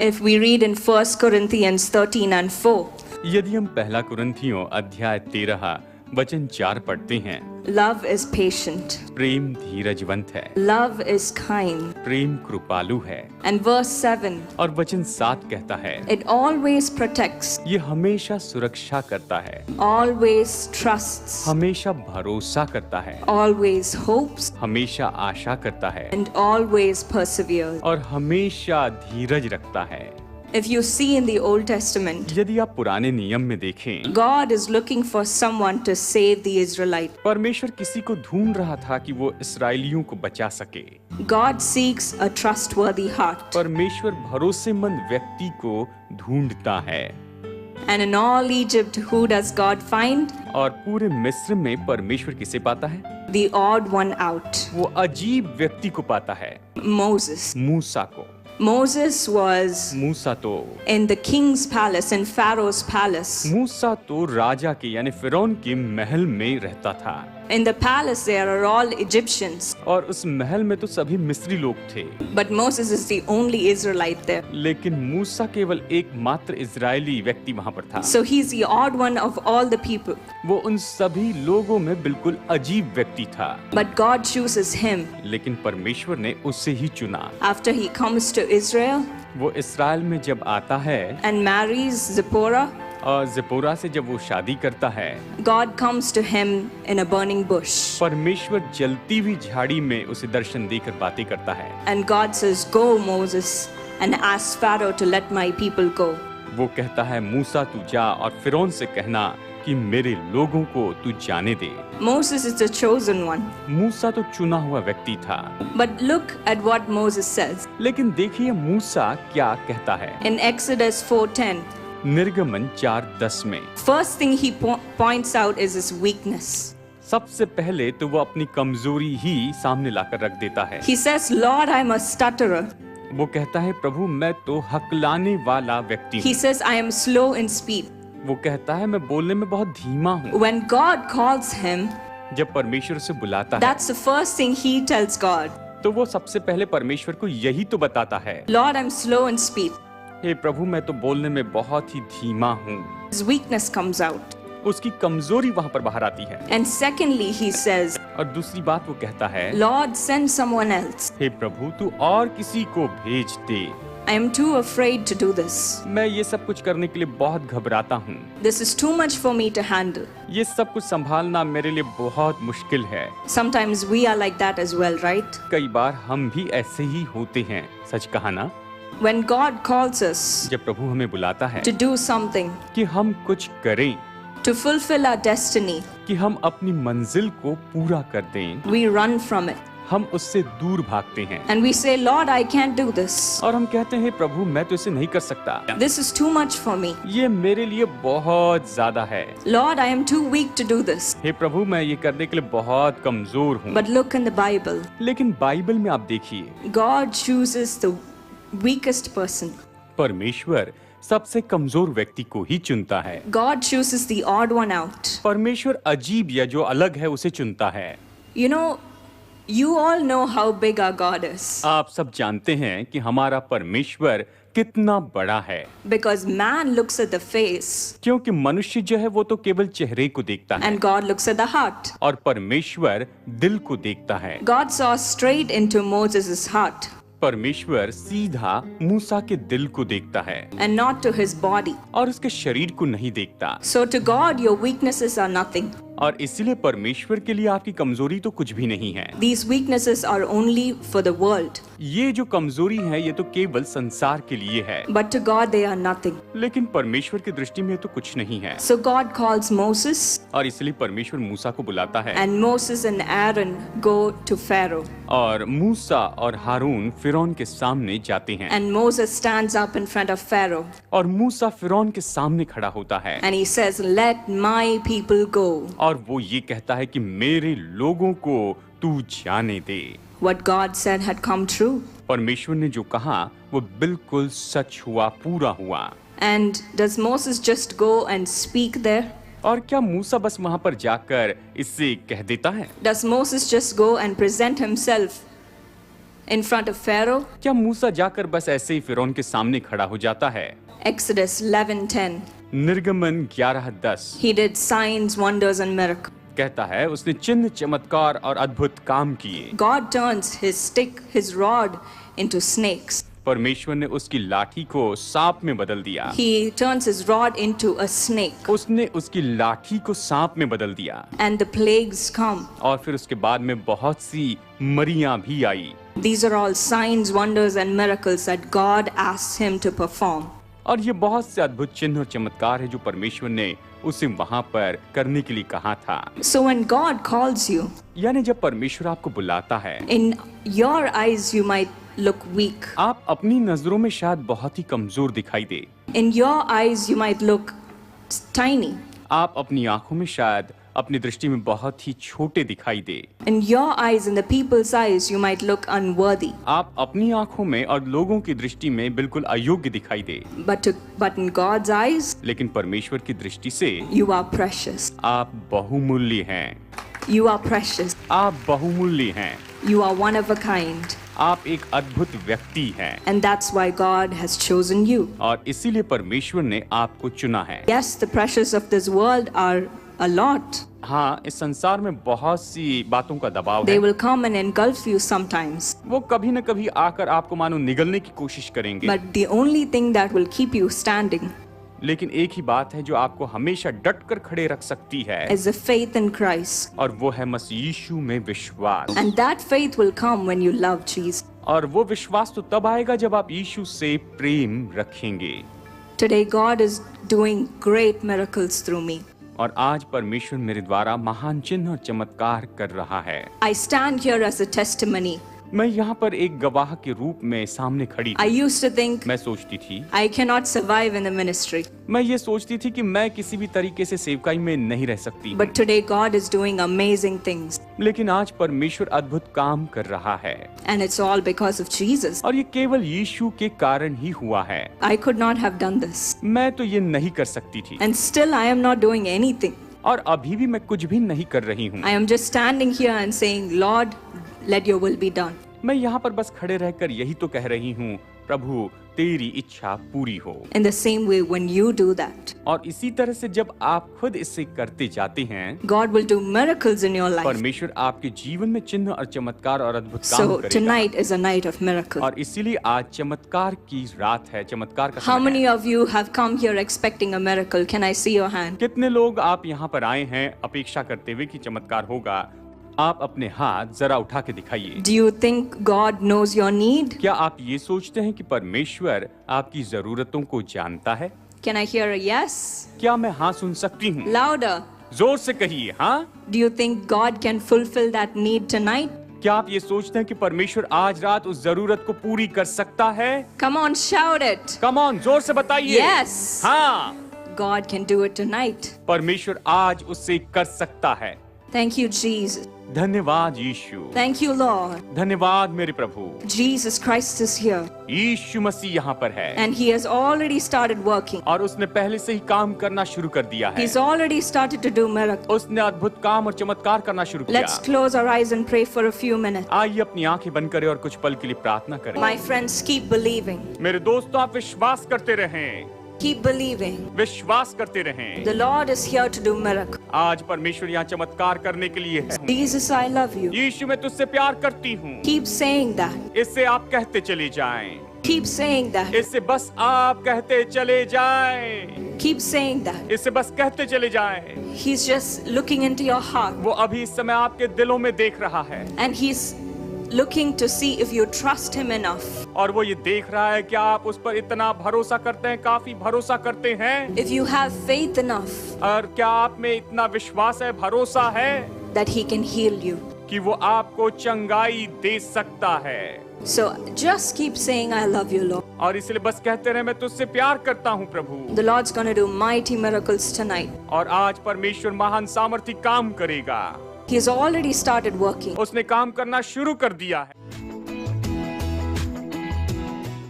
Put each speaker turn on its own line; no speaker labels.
If we read in 1 Corinthians 13 and 4,
यदि हम पहला कुरिन्थियों अध्याय 13 वचन 4 पढ़ते हैं,
love is patient,
प्रेम धीरजवंत है,
love is kind.
प्रेम कृपालु है।
And verse 7,
और वचन 7 कहता है,
it always protects,
ये हमेशा सुरक्षा करता है,
always trusts,
हमेशा भरोसा करता है,
always hopes,
हमेशा आशा करता है
and always perseveres.
और हमेशा धीरज रखता है।
If you see in the Old Testament,
यदि आप पुराने नियम में देखें,
God is looking for someone to save the Israelite.
परमेश्वर किसी को ढूंढ रहा था कि वो इसराइलियों को बचा सके।
God seeks a trustworthy heart.
परमेश्वर भरोसेमंद व्यक्ति को ढूंढता है।
And in all Egypt, who does God find?
और पूरे मिस्र में परमेश्वर किसे पाता है?
The odd one out,
वो अजीब व्यक्ति को पाता है,
Moses.
मूसा को।
Moses was
मूसा तो
in the king's palace, in Pharaoh's palace.
मूसा तो राजा के यानी फिरौन के महल में रहता था।
In the palace there are all Egyptians,
और उस महल में तो सभी मिस्री लोग थे,
but Moses is the only Israelite there.
लेकिन मूसा केवल एकमात्र इजरायली व्यक्ति वहां पर था।
So he's the odd one of all the people.
वो उन सभी लोगों में बिल्कुल अजीब व्यक्ति था,
But God chooses him
लेकिन परमेश्वर ने उसे ही चुना।
after he comes to Israel
वो इसराइल में जब आता है
and marries Zipporah.
और जिपोरा से जब वो शादी करता है,
God comes to him in a burning bush.
परमेश्वर जलती हुई झाड़ी में उसे दर्शन देकर बातें करता है।
And God says, "Go, Moses, and ask Pharaoh to let my people go."
वो कहता है, मूसा तू जा और फिरौन से कहना कि मेरे लोगों को तू जाने दे।
Moses is the chosen one.
मूसा तो चुना हुआ व्यक्ति था,
But look at what Moses says.
लेकिन देखिए मूसा क्या कहता है।
In Exodus 4:10,
निर्गमन 4:10 में
first thing he points out is his weakness.
सबसे पहले तो वो अपनी कमजोरी ही सामने लाकर रख देता है।
He says, "Lord, I'm a stutterer."
वो कहता है, प्रभु मैं तो हकलाने वाला व्यक्ति
He
हूँ।
says, "I am slow in speech."
वो कहता है, मैं बोलने में बहुत धीमा हूँ।
When God calls him,
जब परमेश्वर उसे बुलाता है,
that's the first thing he tells God.
तो वो सबसे पहले परमेश्वर को यही तो बताता है,
Lord, I'm slow in speech.
हे प्रभु मैं तो बोलने में बहुत ही धीमा हूँ।
His weakness comes out.
उसकी कमजोरी वहाँ पर बाहर आती है।
And secondly, he says,
और दूसरी बात वो कहता है,
"Lord, send someone else.
हे प्रभु तू और किसी को भेज दे,
I am too afraid to do this.
मैं ये सब कुछ करने के लिए बहुत घबराता हूँ।
This is too much for me to handle."
ये सब कुछ संभालना मेरे लिए बहुत मुश्किल है।
Sometimes we are like that as well, right?
कई बार हम भी ऐसे ही होते हैं, सच कहा ना।
When God calls us
जब प्रभु हमें बुलाता है
to do something,
कि हम कुछ करें,
to fulfill our destiny,
कि हम अपनी मंजिल को पूरा कर दें,
we run from it.
हम उससे दूर भागते हैं
And we say, "Lord, I can't do this.
और हम कहते हैं, प्रभु मैं तो इसे नहीं कर सकता,
This is too much for me.
ये मेरे लिए बहुत ज्यादा है।
Lord, I am too weak to do this."
हे प्रभु मैं ये करने के लिए बहुत कमजोर हूँ।
But look in the Bible.
लेकिन बाइबल में आप देखिए,
God chooses the weakest person.
परमेश्वर सबसे कमजोर व्यक्ति को ही चुनता है।
God chooses the odd one out.
परमेश्वर अजीब या जो अलग है उसे चुनता है।
You know, you all know how big our God is.
आप सब जानते हैं कि हमारा परमेश्वर कितना बड़ा है,
Because man looks at the face
क्योंकि मनुष्य जो है वो तो केवल चेहरे को देखता है
and God looks at the heart.
और परमेश्वर दिल को देखता है।
God saw straight into Moses' heart
परमेश्वर सीधा मूसा के दिल को देखता है
and not to his body.
और उसके शरीर को नहीं देखता।
So to God, your weaknesses are nothing.
और इसलिए परमेश्वर के लिए आपकी कमजोरी तो कुछ भी नहीं है।
These weaknesses are only for the world.
ये जो कमजोरी है ये तो केवल संसार के लिए है,
But to God, they are nothing.
लेकिन परमेश्वर की दृष्टि में तो कुछ नहीं है।
So God calls Moses,
और इसलिए परमेश्वर मूसा को बुलाता है
and Moses and Aaron go to Pharaoh.
और मूसा और हारून फिरौन के सामने जाते हैं
And Moses stands up in front of Pharaoh
और मूसा फिरौन के सामने खड़ा होता है
and he says, "Let my people go."
और वो ये कहता है कि मेरे लोगों को तू जाने दे।
What God said had come true.
परमेश्वर ने जो कहा वो बिल्कुल सच हुआ, पूरा हुआ।
And does Moses just go and speak there?
और क्या मूसा बस वहां पर जाकर इससे कह देता है?
Does Moses just go and present himself in front of Pharaoh?
क्या मूसा जाकर बस ऐसे ही फिरौन के सामने खड़ा हो जाता है?
Exodus 11:10.
निर्गमन 11:10
He did signs, wonders, and miracles.
कहता है उसने चिन्ह, चमत्कार और अद्भुत काम किए।
God turns his stick, his rod, into snakes.
परमेश्वर ने उसकी लाठी को सांप में बदल दिया।
He turns his rod into a snake.
उसने उसकी लाठी को सांप में बदल दिया।
And the plagues come.
और फिर उसके बाद में बहुत सी मरियां भी आई।
These are all signs, wonders, and miracles that God asks him to perform.
और ये बहुत से अद्भुत चिन्ह और चमत्कार है जो परमेश्वर ने उसे वहां पर करने के लिए कहा था।
So when God calls you,
यानी जब परमेश्वर आपको बुलाता है,
in your eyes you might look weak.
आप अपनी नजरों में शायद बहुत ही कमजोर दिखाई दे।
In your eyes you might look tiny.
आप अपनी आंखों में शायद अपनी दृष्टि में बहुत ही छोटे दिखाई दे।
In your eyes, in the people's eyes, you might look unworthy.
आप अपनी आंखों में और लोगों की दृष्टि में बिल्कुल अयोग्य दिखाई दे।
But in God's eyes,
लेकिन परमेश्वर की दृष्टि से
you are precious.
आप बहुमूल्य हैं।
You are precious.
आप बहुमूल्य हैं।
You are one of a kind.
आप एक अद्भुत व्यक्ति हैं।
And that's why God has chosen you.
और इसीलिए परमेश्वर ने आपको चुना है।
Yes, the pressures of this world are a lot.
हाँ, इस संसार में बहुत सी बातों का दबाव
They
है।
will come and engulf you sometimes.
वो कभी न कभी आकर आपको मानो निगलने की कोशिश करेंगे।
But the only thing that will keep you standing
लेकिन एक ही बात है जो आपको हमेशा डट कर खड़े रख सकती है,
is the faith in Christ.
और वो है मसीह यीशु में विश्वास।
And that faith will come when you love Jesus.
और वो विश्वास तो तब आएगा जब आप यीशु से प्रेम रखेंगे।
Today God is doing great miracles through me.
और आज परमेश्वर मेरे द्वारा महान चिन्ह और चमत्कार कर रहा है।
I stand here as a testimony.
मैं यहाँ पर एक गवाह के रूप में सामने खड़ी
I
थी।
used to think
मैं सोचती थी,
I cannot survive in the ministry.
मैं ये सोचती थी कि मैं किसी भी तरीके से सेवकाई में नहीं रह सकती।
But today God is doing amazing things.
लेकिन आज परमेश्वर अद्भुत काम कर रहा है।
And it's all because of Jesus.
और ये केवल यीशु के कारण ही हुआ है।
I could not have done this.
मैं तो ये नहीं कर सकती थी।
And still I am not doing anything.
और अभी भी मैं कुछ भी नहीं कर रही हूँ।
I am just standing here and saying, Lord, let your will be done.
मैं यहाँ पर बस खड़े रहकर यही तो कह रही हूँ, प्रभु तेरी इच्छा पूरी हो।
In the same way, when you do that,
और इसी तरह से जब आप खुद इससे करते जाते हैं,
God will do miracles in your life.
परमेश्वर आपके जीवन में चिन्ह और चमत्कार और अद्भुत काम
So
करेगा।
tonight is a night of miracle.
और इसीलिए आज चमत्कार की रात है, चमत्कार का
How
समय
many
है।
of you have come here expecting a miracle? Can I see your hand?
कितने लोग आप यहाँ पर आए हैं अपेक्षा करते हुए कि चमत्कार होगा? आप अपने हाथ जरा उठा के दिखाइए।
Do you think God knows your need?
क्या आप ये सोचते हैं कि परमेश्वर आपकी जरूरतों को जानता है?
Can I hear a yes?
क्या मैं हाँ सुन सकती हूँ?
Louder.
जोर से कहिए हाँ।
Do you think God can fulfill that need tonight?
क्या आप ये सोचते हैं कि परमेश्वर आज रात उस जरूरत को पूरी कर सकता है?
Come on, shout it.
Come on, जोर से बताइए।
Yes.
हाँ,
God can do it tonight.
परमेश्वर आज उससे कर सकता है।
Thank you, Jesus.
धन्यवाद यीशु।
Thank you, Lord.
धन्यवाद मेरे प्रभु।
Jesus Christ is here.
यीशु मसीह यहाँ पर है।
And He has already started working.
और उसने पहले से ही काम करना शुरू कर दिया है।
He's already started to do miracles.
उसने अद्भुत काम और चमत्कार करना शुरू किया।
Let's close our eyes and pray for a few minutes.
आइए अपनी आंखें बंद करें और कुछ पल के लिए प्रार्थना करें।
My friends, keep believing.
मेरे दोस्तों, आप विश्वास करते रहें,
Keep believing.
विश्वास करते रहें।
The Lord is here to do miracles.
आज परमेश्वर यहाँ चमत्कार करने के लिए है।
Jesus, I love you.
यीशु, मैं तुझसे प्यार करती हूँ।
Keep saying that.
इससे आप कहते चले जाएं।
Keep saying that.
इससे बस आप कहते चले जाएं।
Keep saying that.
इससे बस कहते चले जाएं।
He's just looking into your heart.
वो अभी इस समय आपके दिलों में देख रहा है।
And He's looking to see if you trust Him enough.
और वो ये देख रहा है कि आप उस पर इतना भरोसा करते हैं, काफी भरोसा करते हैं।
If you have faith enough
और क्या आप में इतना विश्वास है, भरोसा है
that He can heal you.
कि वो आपको चंगाई दे सकता है।
So just keep saying, I love you, Lord.
और इसलिए बस कहते रहे, मैं तुझसे प्यार करता हूँ प्रभु।
The Lord's going to do mighty miracles tonight.
और आज परमेश्वर महान सामर्थी काम करेगा।
He's already started working.
उसने काम करना शुरू कर दिया है।